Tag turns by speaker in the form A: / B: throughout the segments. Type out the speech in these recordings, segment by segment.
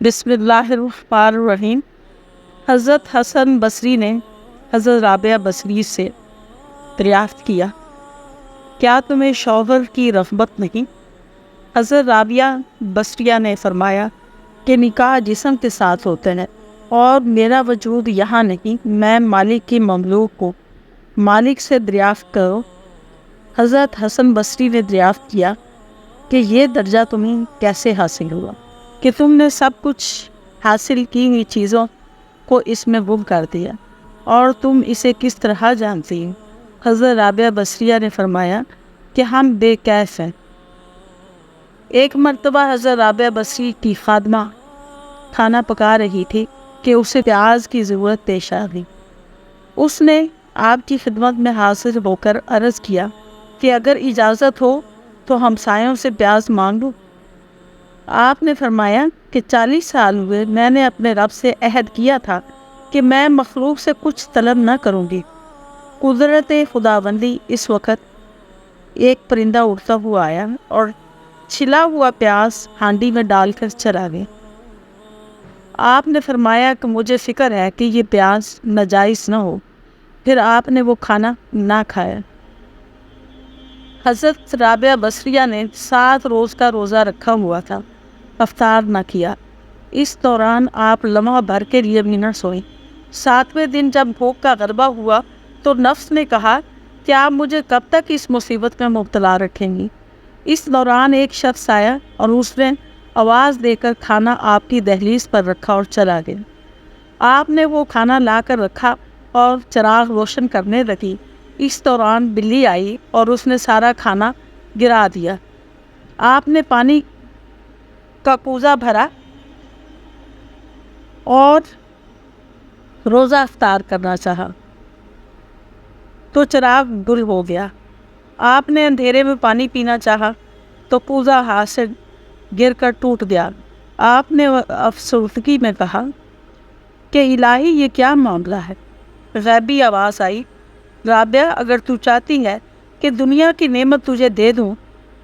A: بسم اللہ الرحمن الرحیم۔ حضرت حسن بصری نے حضرت رابعہ بصری سے دریافت کیا، کیا تمہیں شوہر کی رغبت نہیں؟ حضرت رابعہ بصریہ نے فرمایا کہ نکاح جسم کے ساتھ ہوتے ہیں اور میرا وجود یہاں نہیں، میں مالک کی مملوک کو مالک سے دریافت کرو۔ حضرت حسن بصری نے دریافت کیا کہ یہ درجہ تمہیں کیسے حاصل ہوا کہ تم نے سب کچھ حاصل کی ہوئی چیزوں کو اس میں گم کر دیا، اور تم اسے کس طرح جانتی ہو؟ حضرت رابعہ بصریہ نے فرمایا کہ ہم بے کیف ہیں۔ ایک مرتبہ حضرت رابعہ بصری کی خادمہ کھانا پکا رہی تھی کہ اسے پیاز کی ضرورت پیش آ گئی۔ اس نے آپ کی خدمت میں حاضر ہو کر عرض کیا کہ اگر اجازت ہو تو ہمسایوں سے پیاز مانگ لوں۔ آپ نے فرمایا کہ 40 سال ہوئے میں نے اپنے رب سے عہد کیا تھا کہ میں مخلوق سے کچھ طلب نہ کروں گی۔ قدرت خداوندی اس وقت ایک پرندہ اڑتا ہوا آیا اور چھلا ہوا پیاز ہانڈی میں ڈال کر چلا گیا۔ آپ نے فرمایا کہ مجھے فکر ہے کہ یہ پیاز ناجائز نہ ہو، پھر آپ نے وہ کھانا نہ کھایا۔ حضرت رابعہ بصریہ نے 7 روز کا روزہ رکھا ہوا تھا، افطار نہ کیا۔ اس دوران آپ لمحہ بھر کے لیے بھی نہ سوئیں۔ 7ویں دن جب بھوک کا غلبہ ہوا تو نفس نے کہا کہ آپ مجھے کب تک اس مصیبت میں مبتلا رکھیں گی؟ اس دوران ایک شخص آیا اور اس نے آواز دے کر کھانا آپ کی دہلیز پر رکھا اور چلا گیا۔ آپ نے وہ کھانا لا کر رکھا اور چراغ روشن کرنے لگی۔ اس دوران بلی آئی اور اس نے سارا کھانا گرا دیا۔ آپ نے پانی کا کوزہ بھرا اور روزہ افطار کرنا چاہا تو چراغ گل ہو گیا۔ آپ نے اندھیرے میں پانی پینا چاہا تو کوزہ ہاتھ سے گر کر ٹوٹ گیا۔ آپ نے افسردگی میں کہا کہ الہی یہ کیا معاملہ ہے؟ غیبی آواز آئی، رابعہ اگر تو چاہتی ہے کہ دنیا کی نعمت تجھے دے دوں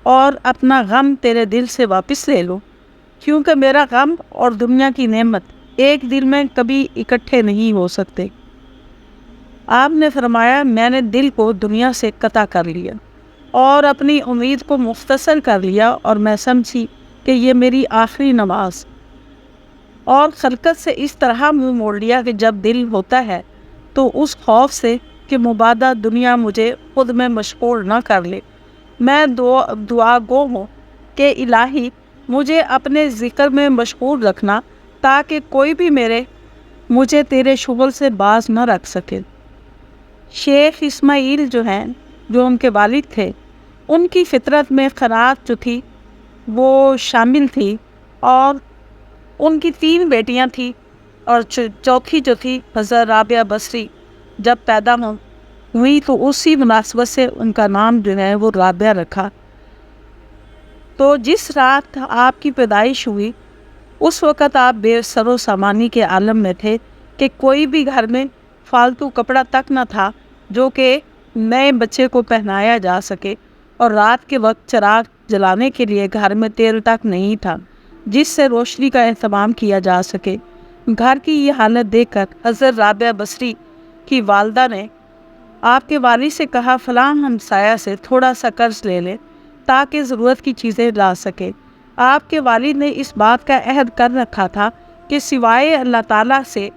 A: اور اپنا غم تیرے دل سے واپس لے لوں، کیونکہ میرا غم اور دنیا کی نعمت ایک دل میں کبھی اکٹھے نہیں ہو سکتے۔ آپ نے فرمایا میں نے دل کو دنیا سے قطع کر لیا اور اپنی امید کو مختصر کر لیا، اور میں سمجھی کہ یہ میری آخری نماز، اور خلقت سے اس طرح منہ موڑ لیا کہ جب دل ہوتا ہے تو اس خوف سے کہ مبادہ دنیا مجھے خود میں مشغول نہ کر لے، میں دعا گو ہوں کہ الہی مجھے اپنے ذکر میں مشغول رکھنا تاکہ کوئی بھی مجھے تیرے شغل سے باز نہ رکھ سکے۔ شیخ اسماعیل جو ان کے والد تھے، ان کی فطرت میں خیرات جو تھی وہ شامل تھی، اور ان کی 3 بیٹیاں تھیں، اور چوتھی جو تھی حضرت رابعہ بصری جب پیدا ہوئی تو اسی مناسبت سے ان کا نام وہ رابعہ رکھا۔ تو جس رات آپ کی پیدائش ہوئی اس وقت آپ بے سر و سامانی کے عالم میں تھے کہ کوئی بھی گھر میں فالتو کپڑا تک نہ تھا جو کہ نئے بچے کو پہنایا جا سکے، اور رات کے وقت چراغ جلانے کے لیے گھر میں تیل تک نہیں تھا جس سے روشنی کا اہتمام کیا جا سکے۔ گھر کی یہ حالت دیکھ کر حضرت رابعہ بصری کی والدہ نے آپ کے والد سے کہا فلاں ہمسایہ سے تھوڑا سا قرض لے لے تاکہ ضرورت کی چیزیں لا سکے۔ آپ کے والد نے اس بات کا عہد کر رکھا تھا کہ سوائے اللہ تعالیٰ سے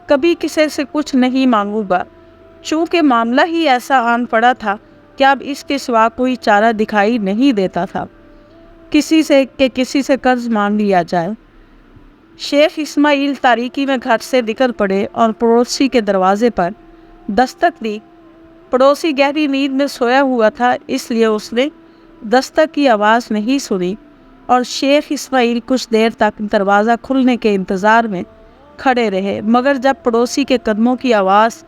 A: کبھی کسی سے کچھ نہیں مانگوں گا۔ چونکہ معاملہ ہی ایسا آن پڑا تھا کہ اب اس کے سوا کوئی چارہ دکھائی نہیں دیتا تھا کسی سے قرض مانگ لیا جائے۔ شیخ اسماعیل تاریکی میں گھر سے نکل پڑے اور پڑوسی کے دروازے پر دستک دی۔ پڑوسی گہری نیند میں سویا ہوا تھا، اس لیے اس نے دستک کی آواز نہیں سنی، اور شیخ اسماعیل کچھ دیر تک دروازہ کھلنے کے انتظار میں کھڑے رہے، مگر جب پڑوسی کے قدموں کی آواز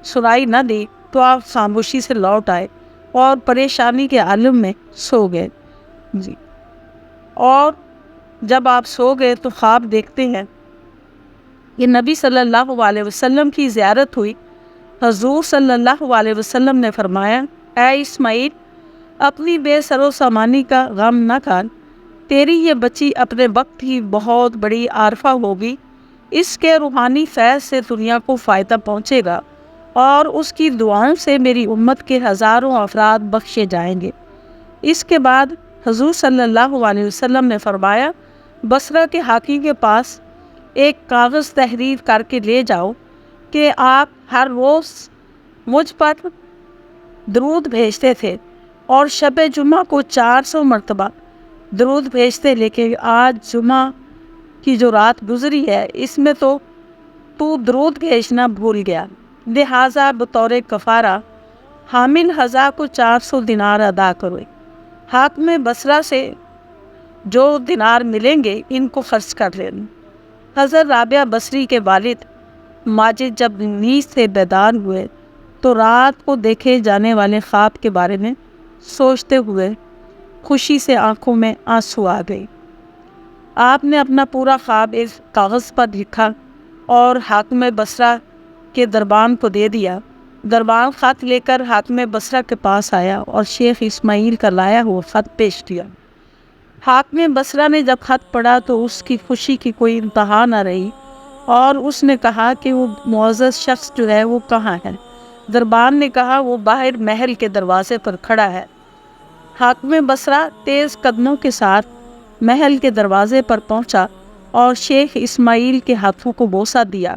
A: سنائی نہ دی تو آپ خاموشی سے لوٹ آئے اور پریشانی کے عالم میں سو گئے۔ اور جب آپ سو گئے تو خواب دیکھتے ہیں کہ نبی صلی اللہ علیہ وسلم کی زیارت ہوئی۔ حضور صلی اللہ علیہ وسلم نے فرمایا اے اسماعیل، اپنی بے سر و سامانی کا غم نہ کر، تیری یہ بچی اپنے وقت ہی بہت بڑی عارفہ ہوگی، اس کے روحانی فیض سے دنیا کو فائدہ پہنچے گا اور اس کی دعاؤں سے میری امت کے ہزاروں افراد بخشے جائیں گے۔ اس کے بعد حضور صلی اللہ علیہ وسلم نے فرمایا، بصرہ کے حاکم کے پاس ایک کاغذ تحریر کر کے لے جاؤ کہ آپ ہر روز مجھ پر درود بھیجتے تھے اور شب جمعہ کو 400 مرتبہ درود بھیجتے، لیکن آج جمعہ کی جو رات گزری ہے اس میں تو درود بھیجنا بھول گیا، لہٰذا بطور کفارہ حامل حضا کو 400 دینار ادا کرو۔ حاکم بصرہ سے جو دینار ملیں گے ان کو خرچ کر لینا۔ حضرت رابعہ بصری کے والد ماجد جب نیند سے بیدار ہوئے تو رات کو دیکھے جانے والے خواب کے بارے میں سوچتے ہوئے خوشی سے آنکھوں میں آنسو آ گئے۔ آپ نے اپنا پورا خواب ایک کاغذ پر لکھا اور حاکم بصرہ کے دربان کو دے دیا۔ دربان خط لے کر حاکم بصرہ کے پاس آیا اور شیخ اسماعیل کا لایا ہوا خط پیش کیا۔ حاکم بصرہ نے جب خط پڑھا تو اس کی خوشی کی کوئی انتہا نہ رہی اور اس نے کہا کہ وہ معزز شخص جو ہے وہ کہاں ہے؟ دربان نے کہا وہ باہر محل کے دروازے پر کھڑا ہے۔ حاکم بصرہ تیز قدموں کے ساتھ محل کے دروازے پر پہنچا اور شیخ اسماعیل کے ہاتھوں کو بوسہ دیا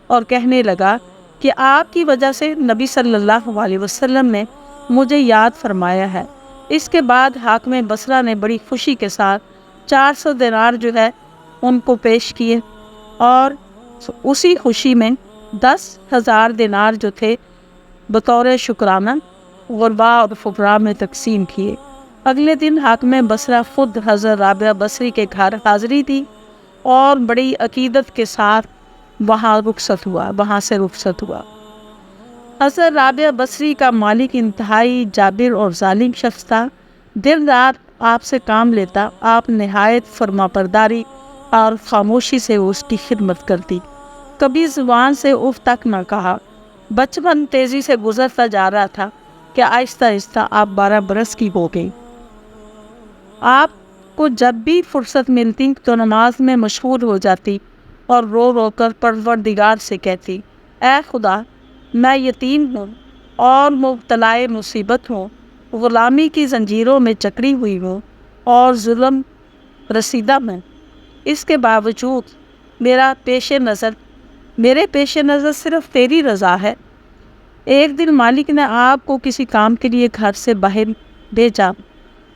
A: اور کہنے لگا کہ آپ کی وجہ سے نبی صلی اللہ علیہ وسلم نے مجھے یاد فرمایا ہے۔ اس کے بعد حاکم بصرہ نے بڑی خوشی کے ساتھ 400 دینار جو ہے ان کو پیش کیے اور اسی خوشی میں 10,000 دینار جو تھے بطور شکرانہ غرباء اور فقراء میں تقسیم کیے۔ اگلے دن حاکم بصرہ خود حضرت رابعہ بصری کے گھر حاضری دی اور بڑی عقیدت کے ساتھ وہاں سے رخصت ہوا۔ حضرت رابعہ بصری کا مالک انتہائی جابر اور ظالم شخص تھا، دن رات آپ سے کام لیتا، آپ نہایت فرما برداری اور خاموشی سے اس کی خدمت کرتی، کبھی زبان سے اف تک نہ کہا۔ بچپن تیزی سے گزرتا جا رہا تھا کہ آہستہ آہستہ آپ 12 برس کی ہو گئی۔ آپ کو جب بھی فرصت ملتی تو نماز میں مشغول ہو جاتی اور رو رو کر پروردگار سے کہتی، اے خدا، میں یتیم ہوں اور مبتلا مصیبت ہوں، غلامی کی زنجیروں میں جکڑی ہوئی ہوں اور ظلم رسیدہ میں، اس کے باوجود میرے پیش نظر صرف تیری رضا ہے۔ ایک دن مالک نے آپ کو کسی کام کے لیے گھر سے باہر بھیجا،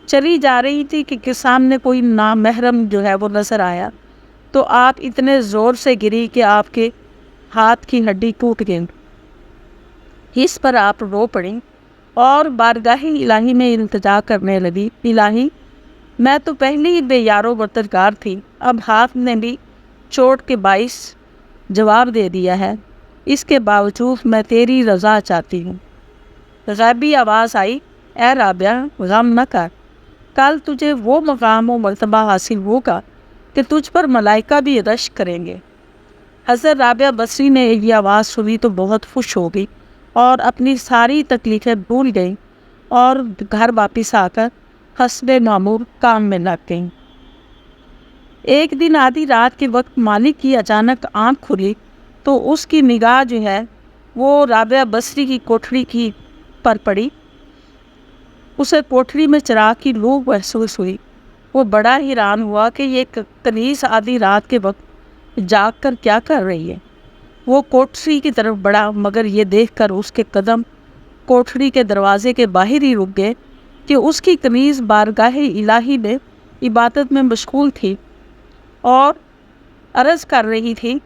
A: چلی جا رہی تھی کہ سامنے کوئی نامحرم جو ہے وہ نظر آیا تو آپ اتنے زور سے گری کہ آپ کے ہاتھ کی ہڈی ٹوٹ گئی۔ اس پر آپ رو پڑیں اور بارگاہ الہی میں التجا کرنے لگی، الہی، میں تو پہلے ہی بے یار و مددگار تھی، اب ہاتھ نے بھی چوٹ کے باعث جواب دے دیا ہے، اس کے باوجود میں تیری رضا چاہتی ہوں۔ غیبی آواز آئی، اے رابعہ، غم نہ کر، کل تجھے وہ مقام و مرتبہ حاصل ہوگا کہ تجھ پر ملائکہ بھی رشک کریں گے۔ حضرت رابعہ بصری نے یہ آواز سنی تو بہت خوش ہو گئی اور اپنی ساری تکلیفیں بھول گئیں اور گھر واپس آ کر حسب معمول کام میں لگ گئیں۔ ایک دن آدھی رات کے وقت مالک کی اچانک آنکھ کھلی تو اس کی نگاہ جو ہے وہ رابعہ بصری کی کوٹھری پر پڑی۔ اسے کوٹھری میں چراغ کی لو محسوس ہوئی۔ وہ بڑا حیران ہوا کہ یہ کنیز آدھی رات کے وقت جاگ کر کیا کر رہی ہے۔ وہ کوٹھری کی طرف بڑھا مگر یہ دیکھ کر اس کے قدم کوٹھری کے دروازے کے باہر ہی رک گئے کہ اس کی کنیز بارگاہ الہی میں عبادت میں مشغول تھی اور عرض کر رہی تھی،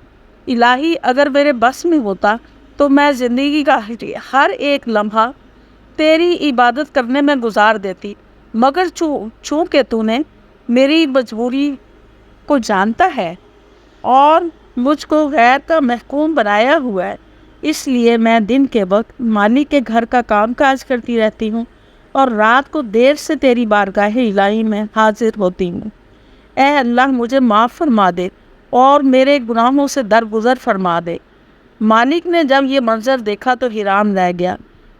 A: الہی، اگر میرے بس میں ہوتا تو میں زندگی کا ہر ایک لمحہ تیری عبادت کرنے میں گزار دیتی، مگر چونکہ تو نے میری مجبوری کو جانتا ہے اور مجھ کو غیر کا محکوم بنایا ہوا ہے، اس لیے میں دن کے وقت مالک کے گھر کا کام کاج کرتی رہتی ہوں اور رات کو دیر سے تیری بارگاہ الہی میں حاضر ہوتی ہوں۔ اے اللہ، مجھے معاف فرما دے اور میرے گناہوں سے درگزر فرما دے۔ مالک نے جب یہ منظر دیکھا تو حیران رہ گیا،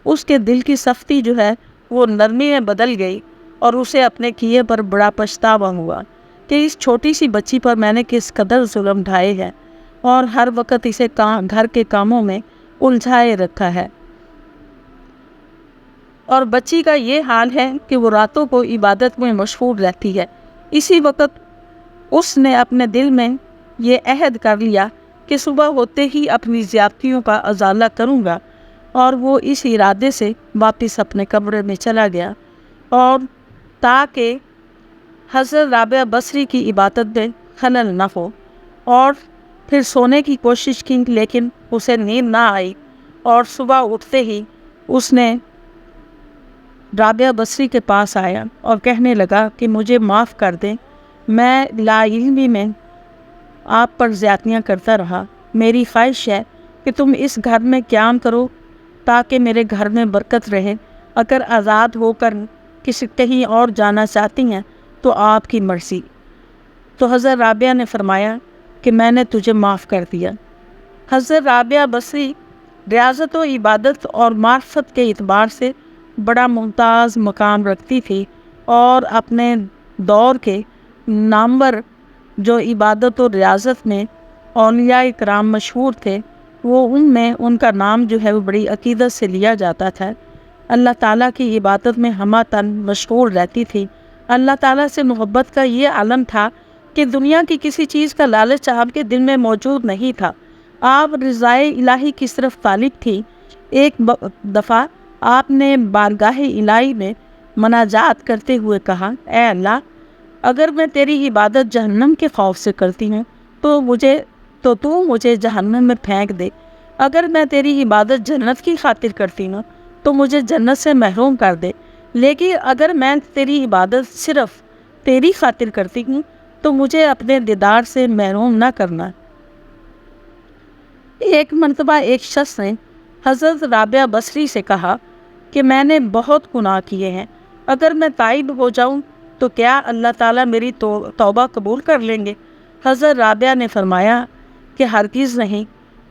A: اس کے دل کی سختی جو ہے وہ نرمی میں بدل گئی اور اسے اپنے کیے پر بڑا پچھتاوا ہوا۔ کہ اس چھوٹی سی بچی پر میں نے کس قدر ظلم ڈھائے ہیں اور ہر وقت اسے گھر کے کاموں میں الجھائے رکھا ہے، اور بچی کا یہ حال ہے کہ وہ راتوں کو عبادت میں مشغول رہتی ہے۔ اسی وقت اس نے اپنے دل میں یہ عہد کر لیا کہ صبح ہوتے ہی اپنی زیادتیوں کا ازالہ کروں گا، اور وہ اس ارادے سے واپس اپنے کمرے میں چلا گیا، اور تاکہ حضرت رابعہ بصری کی عبادت میں خلل نہ ہو، اور پھر سونے کی کوشش کی لیکن اسے نیند نہ آئی، اور صبح اٹھتے ہی اس نے رابعہ بصری کے پاس آیا اور کہنے لگا کہ مجھے معاف کر دیں، میں لا علمی میں آپ پر زیادتیاں کرتا رہا، میری خواہش ہے کہ تم اس گھر میں قیام کرو تاکہ میرے گھر میں برکت رہے، اگر آزاد ہو کر کہیں اور جانا چاہتی ہیں تو آپ کی مرضی۔ تو حضرت رابعہ نے فرمایا کہ میں نے تجھے معاف کر دیا۔ حضرت رابعہ بصری ریاضت و عبادت اور معرفت کے اعتبار سے بڑا ممتاز مقام رکھتی تھی، اور اپنے دور کے نامور جو عبادت و ریاضت میں اولیاء کرام مشہور تھے، وہ ان میں ان کا نام جو ہے وہ بڑی عقیدت سے لیا جاتا تھا۔ اللہ تعالیٰ کی عبادت میں ہمہ تن مشغول رہتی تھی۔ اللہ تعالیٰ سے محبت کا یہ عالم تھا کہ دنیا کی کسی چیز کا لالچ آپ کے دل میں موجود نہیں تھا۔ آپ رضائے الہی کی صرف طالب تھی۔ ایک دفعہ آپ نے بارگاہ الہی میں مناجات کرتے ہوئے کہا، اے اللہ، اگر میں تیری عبادت جہنم کے خوف سے کرتی ہوں تو تو مجھے جہنم میں پھینک دے، اگر میں تیری عبادت جنت کی خاطر کرتی ہوں تو مجھے جنت سے محروم کر دے، لیکن اگر میں تیری عبادت صرف تیری خاطر کرتی ہوں تو مجھے اپنے دیدار سے محروم نہ کرنا۔ ایک مرتبہ ایک شخص نے حضرت رابعہ بصری سے کہا کہ میں نے بہت گناہ کیے ہیں، اگر میں تائب ہو جاؤں تو کیا اللہ تعالیٰ میری توبہ قبول کر لیں گے؟ حضرت رابعہ نے فرمایا کہ ہرگز نہیں،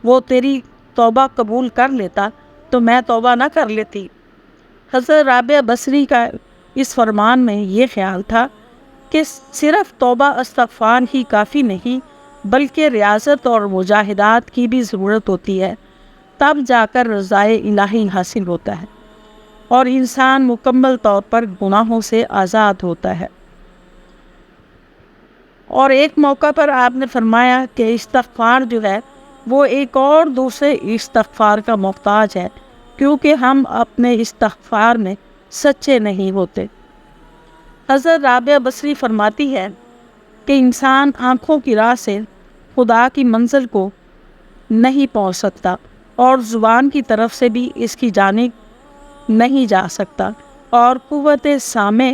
A: وہ تیری توبہ قبول کر لیتا تو میں توبہ نہ کر لیتی۔ حضرت رابعہ بصری کا اس فرمان میں یہ خیال تھا کہ صرف توبہ استغفار ہی کافی نہیں، بلکہ ریاضت اور مجاہدات کی بھی ضرورت ہوتی ہے، تب جا کر رضائے الہی حاصل ہوتا ہے اور انسان مکمل طور پر گناہوں سے آزاد ہوتا ہے۔ اور ایک موقع پر آپ نے فرمایا کہ استغفار جو ہے وہ ایک اور دوسرے استغفار کا محتاج ہے، کیونکہ ہم اپنے استغفار میں سچے نہیں ہوتے۔ حضرت رابعہ بصری فرماتی ہے کہ انسان آنکھوں کی راہ سے خدا کی منزل کو نہیں پہنچ سکتا، اور زبان کی طرف سے بھی اس کی جانب نہیں جا سکتا، اور قوت سامع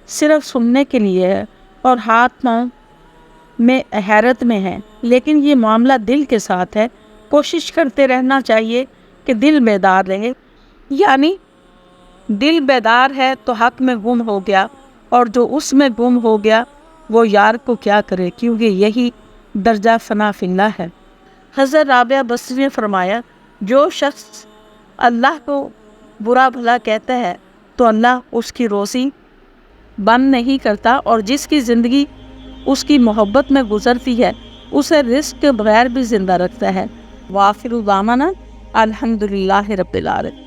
A: صرف سننے کے لیے ہے اور ہاتھ پاؤں میں حیرت میں ہے، لیکن یہ معاملہ دل کے ساتھ ہے۔ کوشش کرتے رہنا چاہیے کہ دل بیدار رہے، یعنی دل بیدار ہے تو حق میں گم ہو گیا، اور جو اس میں گم ہو گیا وہ یار کو کیا کرے، کیونکہ یہی درجہ فنا فی اللہ ہے۔ حضرت رابعہ بصری نے فرمایا، جو شخص اللہ کو برا بھلا کہتا ہے تو اللہ اس کی روزی بند نہیں کرتا، اور جس کی زندگی اس کی محبت میں گزرتی ہے اسے رزق کے بغیر بھی زندہ رکھتا ہے۔ وآخر دعوانا الحمدللہ رب العالمین۔